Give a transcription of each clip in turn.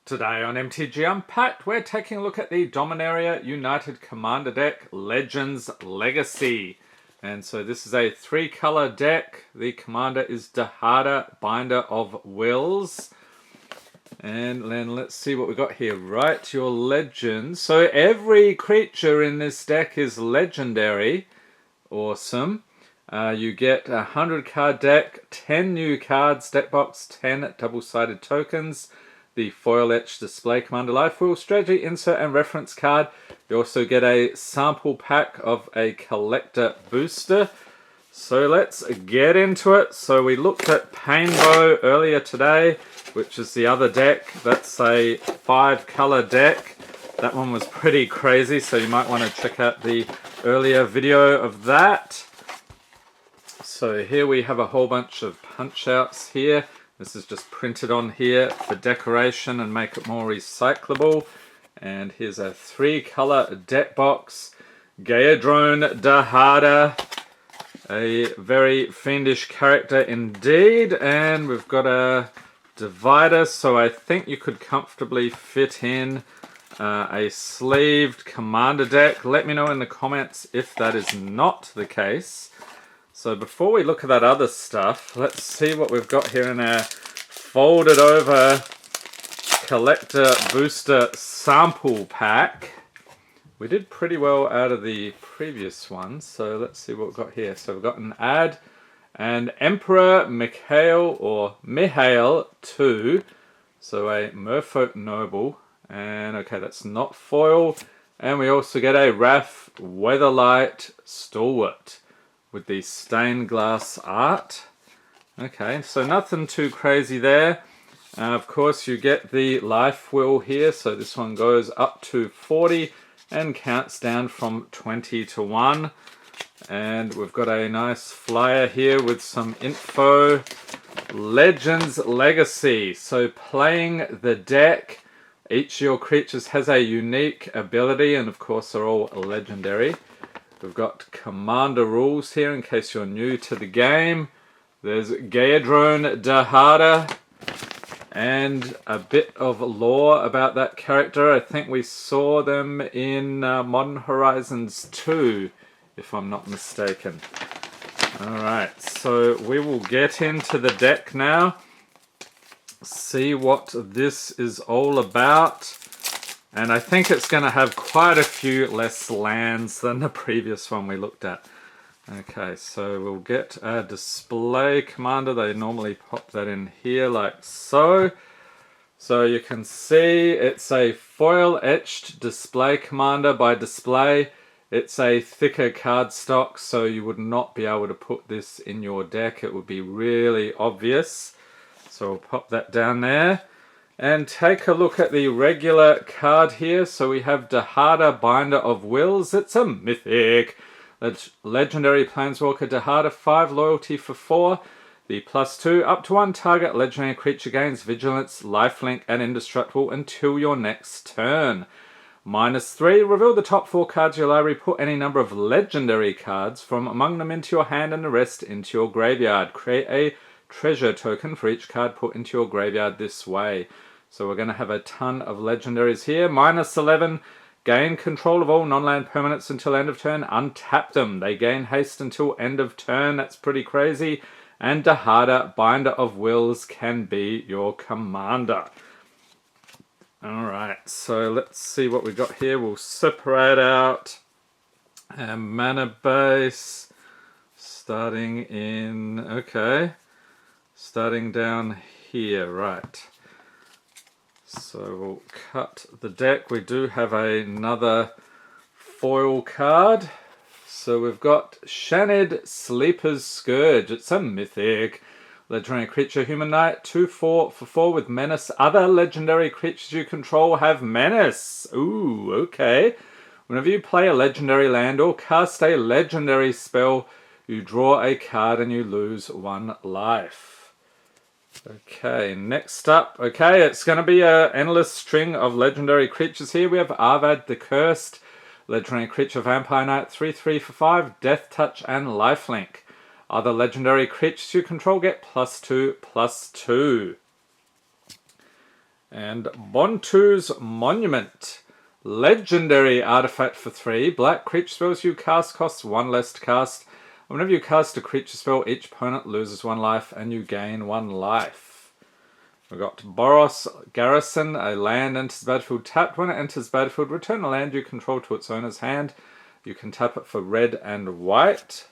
Today on MTG Unpacked, we're taking a look at the Dominaria United Commander deck, Legends Legacy. And so this is a 3-color deck. The commander is Dahada, Binder of Wills. And then let's see what we got here. Write your legends. So every creature in this deck is legendary. Awesome. You get a 100-card deck, 10 new cards, deck box, 10 double-sided tokens, the foil etched display commander life wheel, strategy, insert and reference card. You also get a sample pack of a collector booster. So let's get into it. So we looked at Painbow earlier today, which is the other deck. That's a 5-color deck. That one was pretty crazy, so you might want to check out the earlier video of that. So here we have a whole bunch of punch outs here. This is just printed on here for decoration and make it more recyclable. And here's a 3-color deck box. Gaedrone Dahada, a very fiendish character indeed. And we've got a divider, so I think you could comfortably fit in a sleeved commander deck. Let me know in the comments if that is not the case. So before we look at that other stuff, let's see what we've got here in our folded over collector booster sample pack. We did pretty well out of the previous one, so let's see what we've got here. So we've got an ad and Emperor Mikhail or Mihail 2, so a Merfolk Noble, and okay, that's not foil. And we also get a Wrath Weatherlight Stalwart with the stained glass art. Okay, so nothing too crazy there. Of course, you get the life wheel here, so this one goes up to 40 and counts down from 20 to 1. And we've got a nice flyer here with some info. Legends Legacy. So playing the deck, each of your creatures has a unique ability, and of course they're all legendary. We've got commander rules here in case you're new to the game. There's Gaedrone Dahada and a bit of lore about that character. I think we saw them in Modern Horizons 2, if I'm not mistaken. Alright, so we will get into the deck now, see what this is all about. And I think it's going to have quite a few less lands than the previous one we looked at. Okay, so we'll get a display commander. They normally pop that in here like so. So you can see it's a foil etched display commander. By display, it's a thicker cardstock, so you would not be able to put this in your deck. It would be really obvious. So we'll pop that down there. And take a look at the regular card here. So we have Dahada, Binder of Wills. It's a mythic. Legendary Planeswalker Dahada, 5 loyalty for 4. The +2, up to 1 target legendary creature gains Vigilance, Lifelink, and Indestructible until your next turn. -3, reveal the top 4 cards of your library. Put any number of legendary cards from among them into your hand and the rest into your graveyard. Create a treasure token for each card put into your graveyard this way. So we're going to have a ton of legendaries here. -11, gain control of all non-land permanents until end of turn. Untap them. They gain haste until end of turn. That's pretty crazy. And Dahada, Binder of Wills, can be your commander. Alright, so let's see what we got here. We'll separate out our mana base. Starting in... okay. Starting down here, right. So we'll cut the deck. We do have another foil card. So we've got Shanid Sleeper's Scourge. It's a mythic. Legendary creature, Human Knight, 2/4 for 4 with Menace. Other legendary creatures you control have Menace. Ooh, okay. Whenever you play a legendary land or cast a legendary spell, you draw a card and you lose 1 life. Okay, next up. Okay, it's going to be an endless string of legendary creatures here. We have Arvad the Cursed, legendary creature Vampire Knight, 3/3 for 5, Death Touch and Lifelink. Other legendary creatures you control get +2/+2. And Bontu's Monument. Legendary artifact for 3. Black creature spells you cast costs 1 less to cast. Whenever you cast a creature spell, each opponent loses 1 life and you gain 1 life. We've got Boros Garrison. A land enters the battlefield tapped. When it enters the battlefield, return a land you control to its owner's hand. You can tap it for red and white.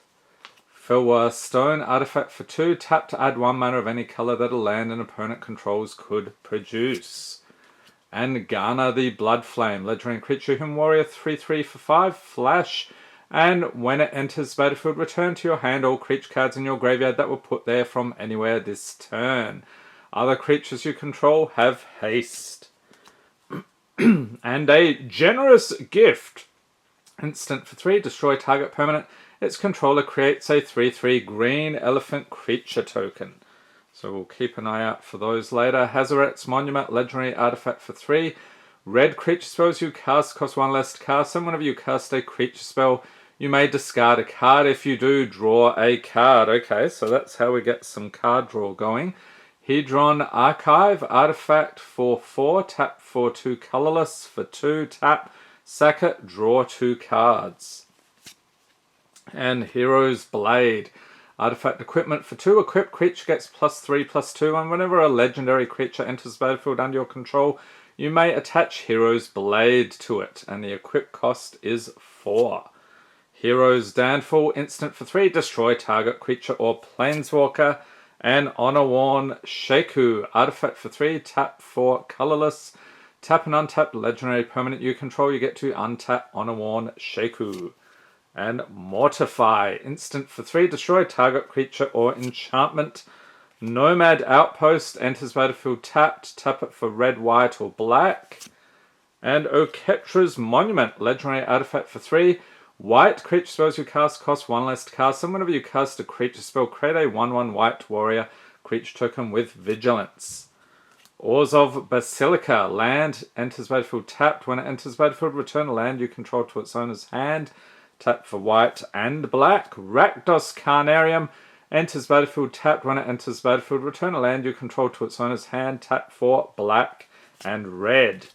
Filwa Stone artifact for 2. Tap to add 1 mana of any color that a land an opponent controls could produce. And Garner the Bloodflame. Legendary creature, human warrior, 3/3 for 5. Flash. And when it enters the battlefield, return to your hand all creature cards in your graveyard that were put there from anywhere this turn. Other creatures you control have haste. And a Generous Gift. Instant for 3. Destroy target permanent. Its controller creates a 3/3 green elephant creature token. So we'll keep an eye out for those later. Hazoret's Monument. Legendary artifact for 3. Red creature spells you cast cost 1 less to cast. And whenever you cast a creature spell, you may discard a card. If you do, draw a card. Okay, so that's how we get some card draw going. Hedron Archive. Artifact for 4. Tap for 2 colorless. For 2, tap. Sack it. Draw 2 cards. And Hero's Blade. Artifact equipment for 2. Equipped creature gets +3/+2. And whenever a legendary creature enters the battlefield under your control, you may attach Hero's Blade to it. And the equip cost is 4. Hero's Downfall. Instant for 3. Destroy target creature or planeswalker. And Honor-Worn Sheku. Artifact for 3. Tap for colorless. Tap an untapped legendary permanent you control. You get to untap Honor-Worn Sheku. And Mortify. Instant for 3. Destroy target creature or enchantment. Nomad Outpost. Enters battlefield tapped. Tap it for red, white, or black. And Oketra's Monument. Legendary artifact for 3. White creature spells you cast cost 1 less to cast. And whenever you cast a creature spell, create a 1/1 white warrior creature token with vigilance. Oars of Basilica. Land enters battlefield tapped. When it enters battlefield, return a land you control to its owner's hand. Tap for white and black. Rakdos Carnarium. Enters battlefield tapped. When it enters battlefield, return a land you control to its owner's hand. Tap for black and red.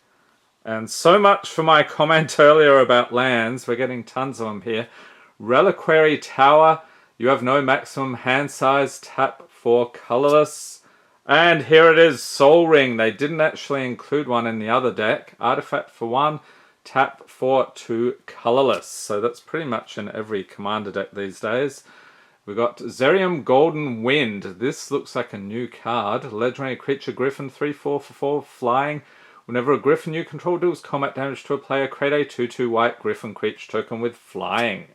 And so much for my comment earlier about lands. We're getting tons of them here. Reliquary Tower. You have no maximum hand size. Tap for colorless. And here it is, Soul Ring. They didn't actually include one in the other deck. Artifact for 1. Tap for 2 colorless. So that's pretty much in every commander deck these days. We've got Zerium Golden Wind. This looks like a new card. Legendary creature Griffin, 3/4 for 4 flying. Whenever a Griffin you control deals combat damage to a player, create a 2/2 white Griffin creature token with flying.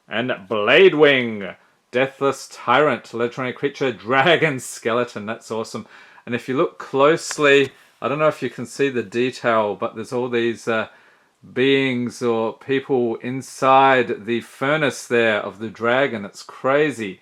And Bladewing. Deathless Tyrant. Legendary creature Dragon Skeleton. That's awesome. And if you look closely, I don't know if you can see the detail, but there's all these beings or people inside the furnace there of the dragon. It's crazy.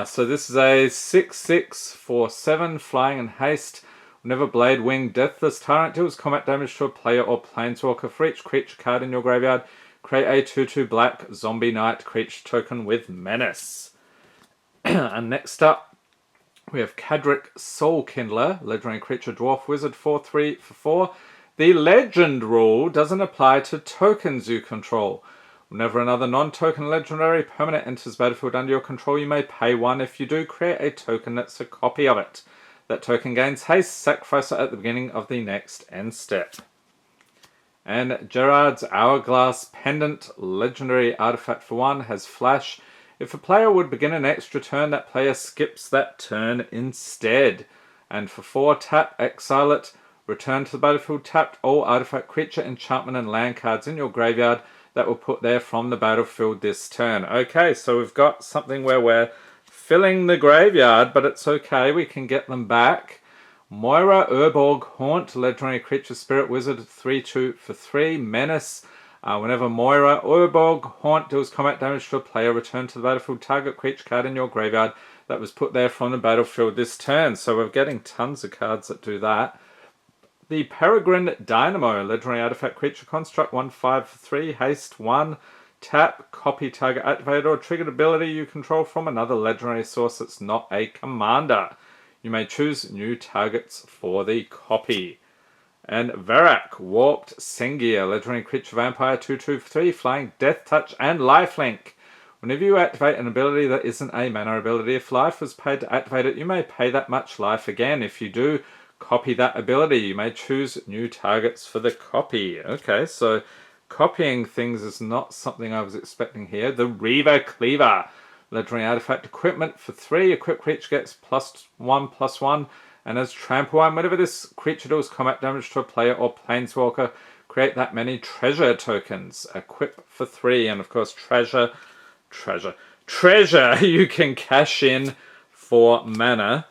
So this is a 6/6 for 7 flying and haste. Whenever Bladewing Deathless Tyrant deals combat damage to a player or planeswalker, for each creature card in your graveyard, create a 2/2 black Zombie Knight creature token with menace. And next up, we have Kadric Soul Kindler. Legendary creature Dwarf Wizard, 4/3 for 4. The legend rule doesn't apply to tokens you control. Whenever another non-token legendary permanent enters battlefield under your control, you may pay 1. If you do, create a token that's a copy of it. That token gains haste. Sacrifice it at the beginning of the next end step. And Gerard's Hourglass Pendant. Legendary artifact for 1 has flash. If a player would begin an extra turn, that player skips that turn instead. And for 4, tap, exile it. Return to the battlefield tapped all artifact, creature, enchantment, and land cards in your graveyard that were put there from the battlefield this turn. Okay, so we've got something where we're filling the graveyard, but it's okay, we can get them back. Moira Urborg Haunt, legendary creature spirit wizard, 3/2 for 3, menace. Whenever Moira Urborg Haunt deals combat damage to a player, return to the battlefield target creature card in your graveyard that was put there from the battlefield this turn. So we're getting tons of cards that do that. The Peregrine Dynamo, legendary artifact creature construct, 1/5 for 3, haste 1, tap, copy target activated or triggered ability you control from another legendary source that's not a commander. You may choose new targets for the copy. And Verak, Warped Sengia, legendary creature vampire, 2/2 for 3, flying, death touch, and lifelink. Whenever you activate an ability that isn't a mana ability, if life was paid to activate it, you may pay that much life again. If you do, copy that ability. You may choose new targets for the copy. Okay, so copying things is not something I was expecting here. The Reaver Cleaver, legendary artifact equipment for 3. Equipped creature gets +1/+1. And as trample 1, whenever this creature deals combat damage to a player or planeswalker, create that many treasure tokens. Equip for 3, and of course treasure you can cash in for mana.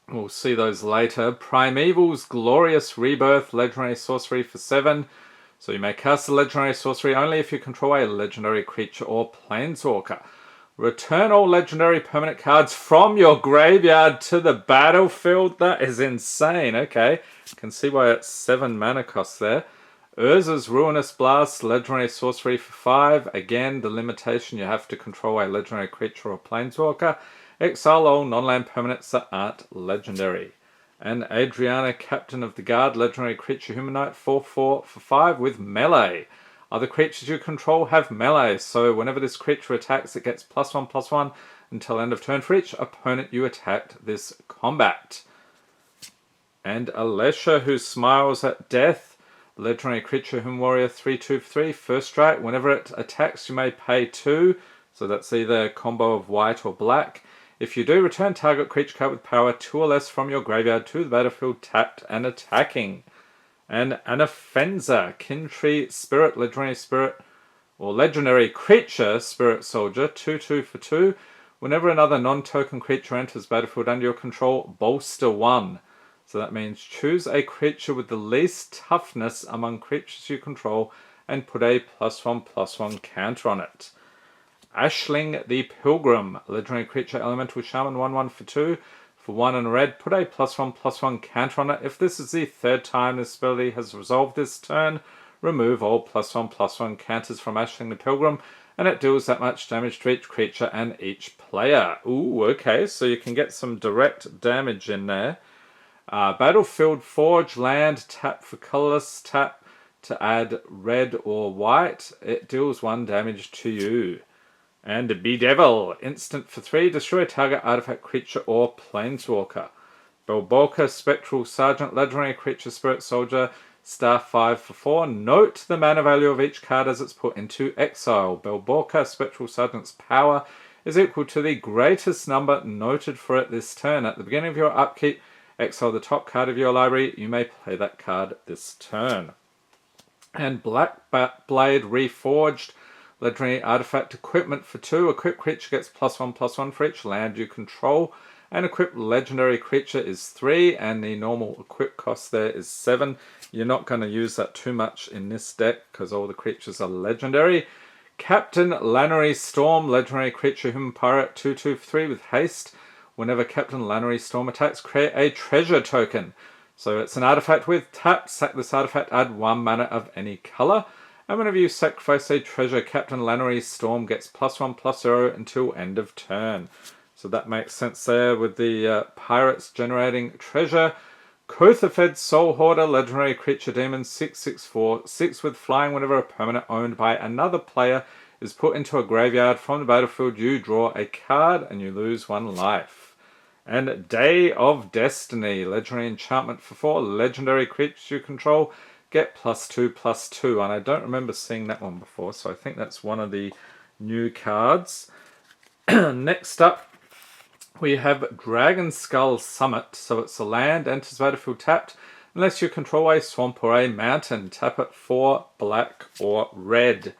We'll see those later. Primeval's Glorious Rebirth, legendary sorcery for 7. So you may cast a legendary sorcery only if you control a legendary creature or planeswalker. Return all legendary permanent cards from your graveyard to the battlefield. That is insane. Okay, can see why it's 7 mana cost there. Urza's Ruinous Blast, legendary sorcery for 5. Again, the limitation, you have to control a legendary creature or planeswalker. Exile all non-land permanents that aren't legendary. And Adriana, Captain of the Guard, legendary creature humanoid, 4/4 for 5 with melee. Other creatures you control have melee, so whenever this creature attacks, it gets +1/+1 until end of turn for each opponent you attacked this combat. And Alesha, who smiles at death, legendary creature Hum Warrior, 3/2 for 3, first strike. Whenever it attacks, you may pay 2, so that's either a combo of white or black. If you do, return target creature card with power 2 or less from your graveyard to the battlefield tapped and attacking. And Anafenza, Kintree Spirit, legendary spirit, or legendary creature Spirit Soldier, 2/2 for 2. Whenever another non-token creature enters battlefield under your control, bolster 1. So that means choose a creature with the least toughness among creatures you control and put a +1/+1 counter on it. Ashling the Pilgrim, legendary creature elemental shaman, 1/1 for 2. For 1 and red, put a +1/+1 counter on it. If this is the 3rd time this ability has resolved this turn, remove all +1/+1 counters from Ashling the Pilgrim, and it deals that much damage to each creature and each player. Ooh, okay, so you can get some direct damage in there. Battlefield Forge, land, tap for colorless, tap to add red or white. It deals 1 damage to you. And Bedevil, instant for 3, destroy a target artifact, creature, or planeswalker. Belbolka, Spectral Sergeant, legendary creature, Spirit Soldier, star 5 for 4. Note the mana value of each card as it's put into exile. Belbolka, Spectral Sergeant's power is equal to the greatest number noted for it this turn. At the beginning of your upkeep, exile the top card of your library. You may play that card this turn. And Black Blade Reforged, legendary artifact equipment for 2. Equipped creature gets +1/+1 for each land you control. An equipped legendary creature is 3, and the normal equip cost there is 7. You're not going to use that too much in this deck because all the creatures are legendary. Captain Lannery Storm, legendary creature human pirate, 2/2 for 3 with haste. Whenever Captain Lannery Storm attacks, create a treasure token. So it's an artifact with tap. Sack this artifact, add 1 mana of any color. And whenever you sacrifice a treasure, Captain Lannery Storm gets +1/+0 until end of turn. So that makes sense there with the pirates generating treasure. Kothafed Soul Hoarder, legendary creature demon, 6/6/4, 6 with flying. Whenever a permanent owned by another player is put into a graveyard from the battlefield, you draw a card and you lose 1 life. And Day of Destiny, legendary enchantment for 4, legendary creatures you control get +2/+2, and I don't remember seeing that one before, so I think that's one of the new cards. Next up, we have Dragon Skull Summit. So it's a land, enters battlefield tapped, unless you control a swamp or a mountain. Tap it for black or red.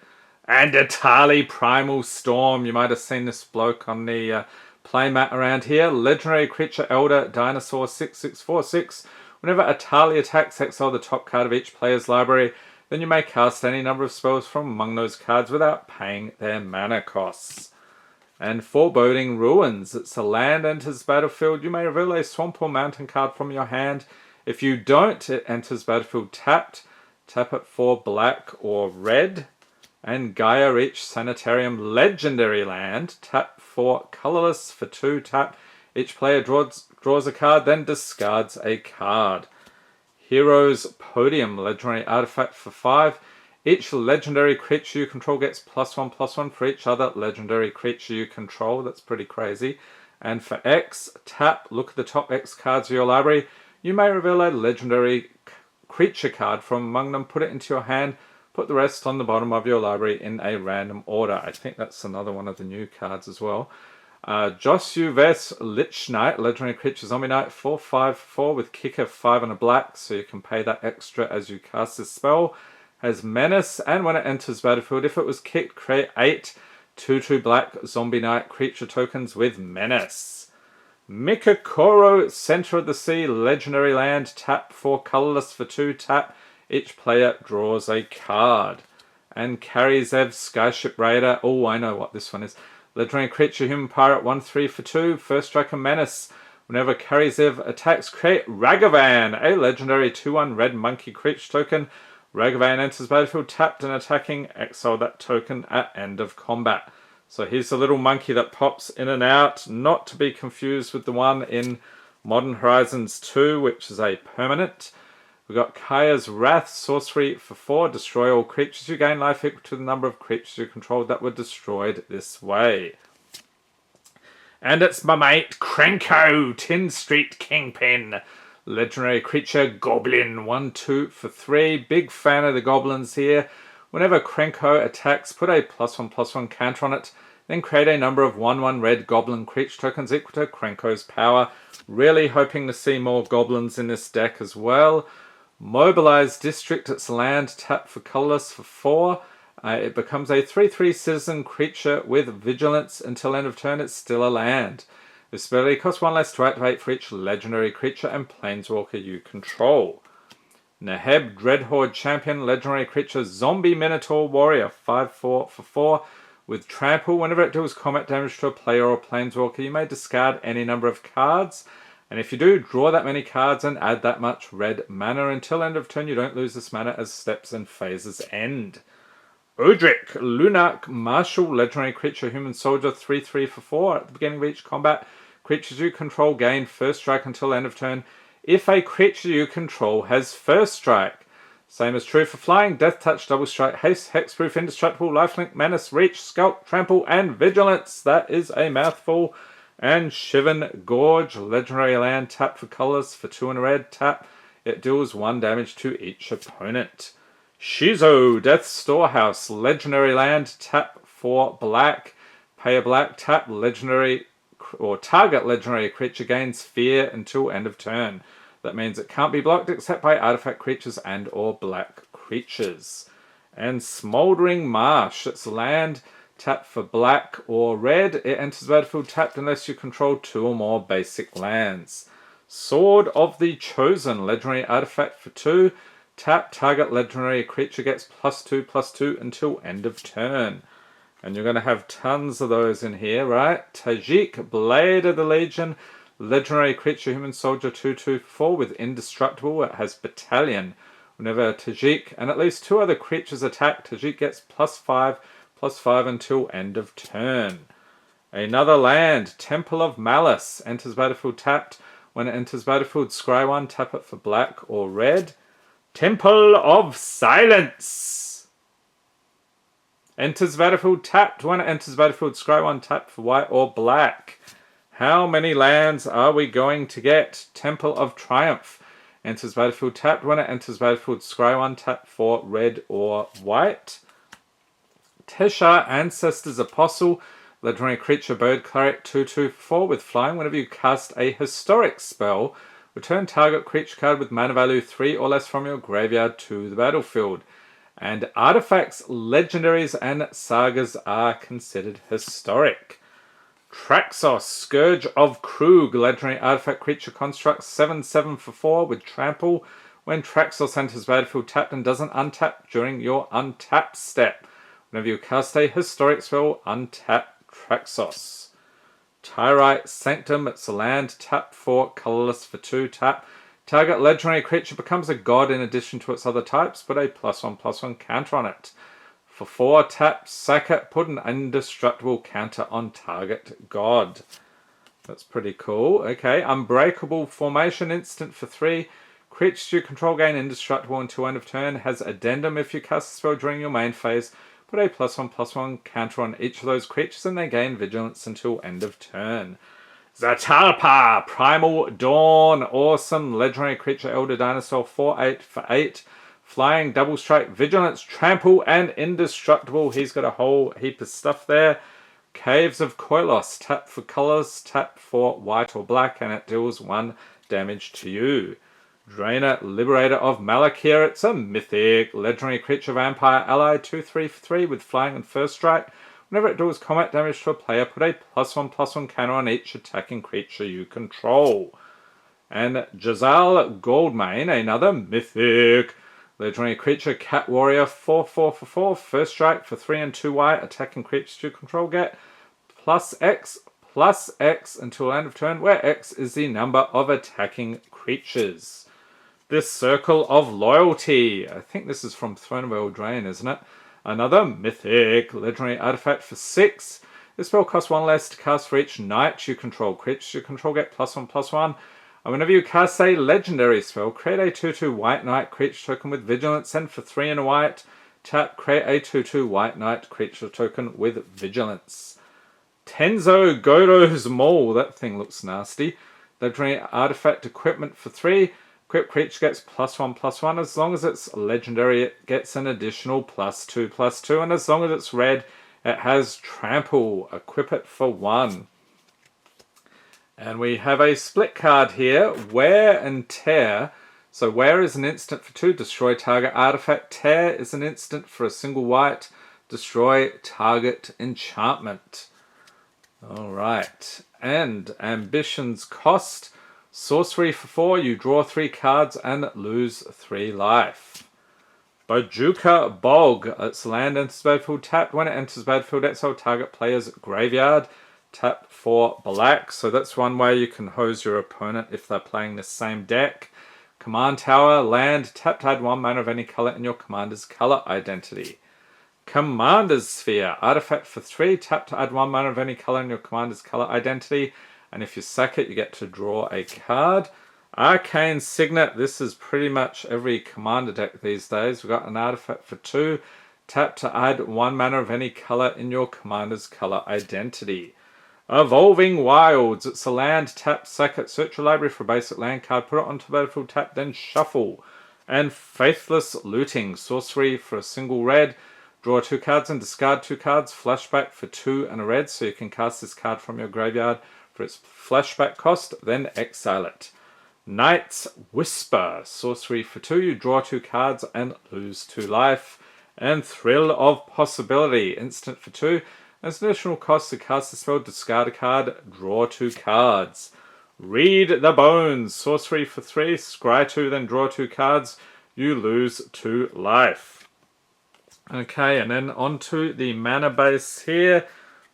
And Atali Primal Storm. You might have seen this bloke on the playmat around here. Legendary creature Elder Dinosaur, 6/6/4/6. Whenever Atali attacks, exile the top card of each player's library. Then you may cast any number of spells from among those cards without paying their mana costs. And Foreboding Ruins. It's a land, enters battlefield. You may reveal a swamp or mountain card from your hand. If you don't, it enters battlefield tapped. Tap it for black or red. And Gaia Reach Sanitarium, legendary land. Tap for colorless for 2. Tap. Each player draws a card, then discards a card. Heroes Podium, legendary artifact for 5. Each legendary creature you control gets +1/+1 for each other legendary creature you control. That's pretty crazy. And for X, tap, look at the top X cards of your library. You may reveal a legendary creature card from among them, put it into your hand, put the rest on the bottom of your library in a random order. I think that's another one of the new cards as well. Josuves Lich Knight, legendary creature zombie knight, 4/5/4 with kicker 5 and a black, so you can pay that extra as you cast this spell. Has menace, and when it enters battlefield, if it was kicked, create 8 2/2 black zombie knight creature tokens with menace. Mikakoro, Center of the Sea, legendary land, tap 4 colorless for 2, tap. Each player draws a card. And Karizev, Skyship Raider, oh I know what this one is. Legendary creature, human pirate, 1/3 for 2, first strike and menace. Whenever Karizev attacks, create Ragavan, a legendary 2/1 red monkey creature token. Ragavan enters battlefield tapped and attacking, exile that token at end of combat. So here's the little monkey that pops in and out, not to be confused with the one in Modern Horizons 2, which is a permanent. We've got Kaya's Wrath, sorcery for 4, destroy all creatures. You gain life equal to the number of creatures you control that were destroyed this way. And it's my mate, Cranko, Tin Street Kingpin. Legendary creature, Goblin, 1/2 for 3. Big fan of the goblins here. Whenever Cranko attacks, put a +1/+1 counter on it, then create a number of 1/1 red goblin creature tokens equal to Cranko's power. Really hoping to see more goblins in this deck as well. Mobilize District, its land, tap for colorless for 4. It becomes a 3/3 citizen creature with vigilance. Until end of turn, it's still a land. This ability costs 1 less to activate for each legendary creature and planeswalker you control. Neheb, Dreadhorde Champion, legendary creature, zombie minotaur warrior, 5/4 for 4. With trample, whenever it deals combat damage to a player or planeswalker, you may discard any number of cards. And if you do, draw that many cards and add that much red mana. Until end of turn, you don't lose this mana as steps and phases end. Odric, Lunarch Marshal, legendary creature, human soldier, 3/3 for 4. At the beginning of each combat, creatures you control gain first strike until end of turn if a creature you control has first strike. Same is true for flying, death touch, double strike, haste, hexproof, indestructible, lifelink, menace, reach, skulk, trample, and vigilance. That is a mouthful. And Shivan Gorge, legendary land, tap for colors for 2 and a red, tap. It deals 1 damage to each opponent. Shizo, Death Storehouse, legendary land, tap for black, pay a black, tap legendary or target legendary creature gains fear until end of turn. That means it can't be blocked except by artifact creatures and or black creatures. And Smoldering Marsh, it's land, tap for black or red. It enters battlefield tapped unless you control 2 or more basic lands. Sword of the Chosen, legendary artifact for 2. Tap, target legendary creature gets +2/+2 until end of turn. And you're going to have tons of those in here, right? Tajik, Blade of the Legion, legendary creature, human soldier, 2/2/4 with indestructible. It has Battalion. Whenever Tajik and at least 2 other creatures attack, Tajik gets +5/+5 until end of turn. Another land, Temple of Malice, enters battlefield tapped. When it enters battlefield, scry 1, tap it for black or red. Temple of Silence enters battlefield tapped. When it enters battlefield, scry 1, tap for white or black. How many lands are we going to get? Temple of Triumph enters battlefield tapped. When it enters battlefield, scry 1, tap for red or white. Teshar, Ancestors Apostle, legendary creature, bird cleric, 2/2/4 with flying. Whenever you cast a historic spell, return target creature card with mana value 3 or less from your graveyard to the battlefield. And artifacts, legendaries, and sagas are considered historic. Traxos, Scourge of Krug, legendary artifact creature construct, 7/7 for 4 with trample. When Traxos enters battlefield tapped and doesn't untap during your untap step. Whenever you cast a historic spell, untap Traxos. Tyrite Sanctum, it's a land, tap for colorless for 2, tap. Target legendary creature becomes a god in addition to its other types, put a +1/+1 counter on it. For 4, tap, sack it, put an indestructible counter on target god. That's pretty cool. Okay, Unbreakable Formation, instant for 3. Creatures you control gain indestructible until end of turn. Has addendum if you cast a spell during your main phase. Put a +1/+1 counter on each of those creatures and they gain vigilance until end of turn. Zatarpa, Primal Dawn, awesome legendary creature, Elder Dinosaur, 4/8 for 8. Flying, double strike, vigilance, trample, and indestructible. He's got a whole heap of stuff there. Caves of Koilos, tap for colors, tap for white or black, and it deals 1 damage to you. Drainer, Liberator of Malakir. It's a mythic legendary creature, vampire ally, 2/3 for 3 with flying and first strike. Whenever it deals combat damage to a player, put a +1/+1 counter on each attacking creature you control. And Jazal Goldmane, another mythic legendary creature, cat warrior, 4/4 for 4, first strike for 3 and 2 white, attacking creatures you control get +X until end of turn, where X is the number of attacking creatures. This Circle of Loyalty, I think this is from Throne of Eldraine, isn't it? Another mythic legendary artifact for 6. This spell costs 1 less to cast for each knight you control. Creatures you control get +1/+1. And whenever you cast a legendary spell, create a 2/2 white knight creature token with vigilance, and for 3 and a white, tap, create a 2/2 white knight creature token with vigilance. Tenzo Godo's Maul, that thing looks nasty. Legendary artifact equipment for 3. Equipped creature gets +1/+1. As long as it's legendary, it gets an additional +2/+2. And as long as it's red, it has trample. Equip it for 1. And we have a split card here, Wear and Tear. So Wear is an instant for 2, destroy target artifact. Tear is an instant for a single white, destroy target enchantment. Alright, and Ambition's Cost. Sorcery for 4, you draw 3 cards and lose 3 life. Bojuka Bog, it's land enters battlefield tapped. When it enters battlefield, exile target player's graveyard. Tap for black, so that's one way you can hose your opponent if they're playing the same deck. Command Tower, land, tap to add 1 mana of any color in your commander's color identity. Commander's Sphere, artifact for 3, tap to add 1 mana of any color in your commander's color identity, and if you sack it, you get to draw a card. Arcane Signet, this is pretty much every commander deck these days. We've got an artifact for 2, tap to add 1 mana of any color in your commander's color identity. Evolving Wilds, it's a land, tap, sack it, search your library for a basic land card, put it onto battlefield, tap, then shuffle. And Faithless Looting, sorcery for a single red, draw 2 cards and discard 2 cards, flashback for 2 and a red, so you can cast this card from your graveyard for its flashback cost, then exile it. Night's Whisper, sorcery for 2, you draw 2 cards and lose 2 life. And Thrill of Possibility, instant for 2, as an additional cost to cast the spell, discard a card, draw 2 cards. Read the Bones, sorcery for 3, scry 2, then draw 2 cards, you lose 2 life. Okay, and then onto the mana base here.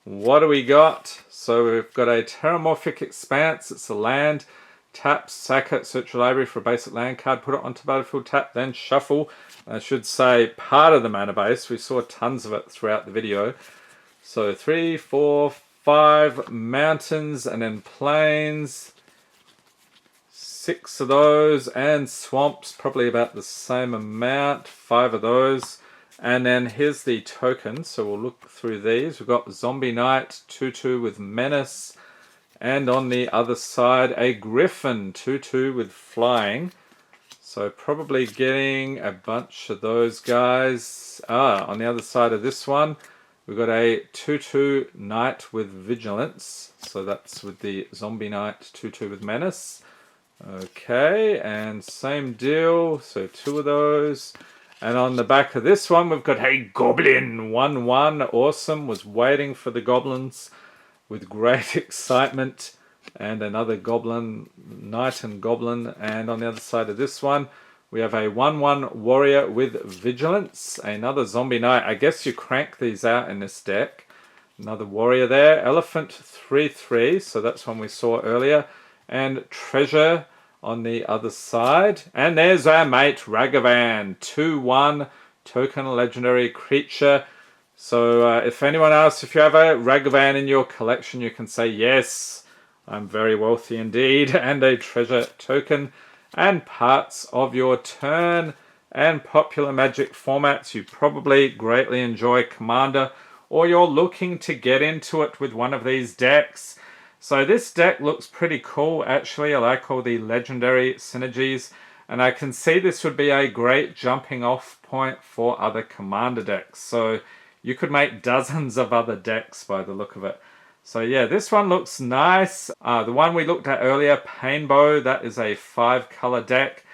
What do we got? So we've got a Terramorphic Expanse, it's a land, tap, sack it, search your library for a basic land card, put it onto battlefield, tap, then shuffle. I should say part of the mana base, we saw tons of it throughout the video. So 3, 4, 5 mountains and then plains, 6 of those, and swamps, probably about the same amount, 5 of those. And then here's the tokens, so we'll look through these. We've got Zombie Knight, 2/2 with Menace, and on the other side a Griffin, 2/2 with Flying. So probably getting a bunch of those guys. On the other side of this one, we've got a 2/2 Knight with Vigilance. So that's with the Zombie Knight, 2/2 with Menace. Okay, and same deal. So 2 of those. And on the back of this one, we've got a Goblin, 1/1. Awesome. Was waiting for the goblins with great excitement. And another Goblin, Knight and Goblin. And on the other side of this one, we have a 1/1 Warrior with Vigilance. Another Zombie Knight. I guess you crank these out in this deck. Another Warrior there. Elephant, 3/3. So that's one we saw earlier. And Treasure on the other side. And there's our mate, Ragavan, 2/1 token legendary creature. So if anyone asks if you have a Ragavan in your collection, you can say yes, I'm very wealthy indeed, and a treasure token. and parts of your turn and popular Magic formats. You probably greatly enjoy Commander, or you're looking to get into it with one of these decks. So this deck looks pretty cool actually. I like all the legendary synergies, and I can see this would be a great jumping off point for other Commander decks. So you could make dozens of other decks by the look of it. So yeah, this one looks nice. The one we looked at earlier, Painbow, that is a 5-color deck.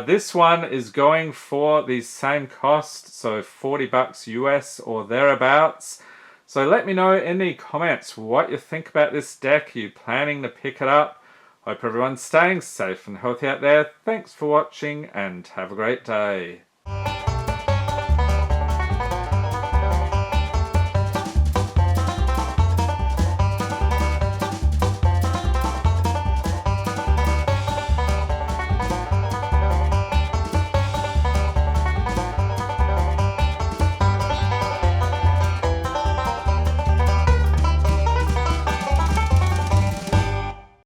This one is going for the same cost, so $40 US or thereabouts. So let me know in the comments what you think about this deck. Are you planning to pick it up? Hope everyone's staying safe and healthy out there. Thanks for watching and have a great day.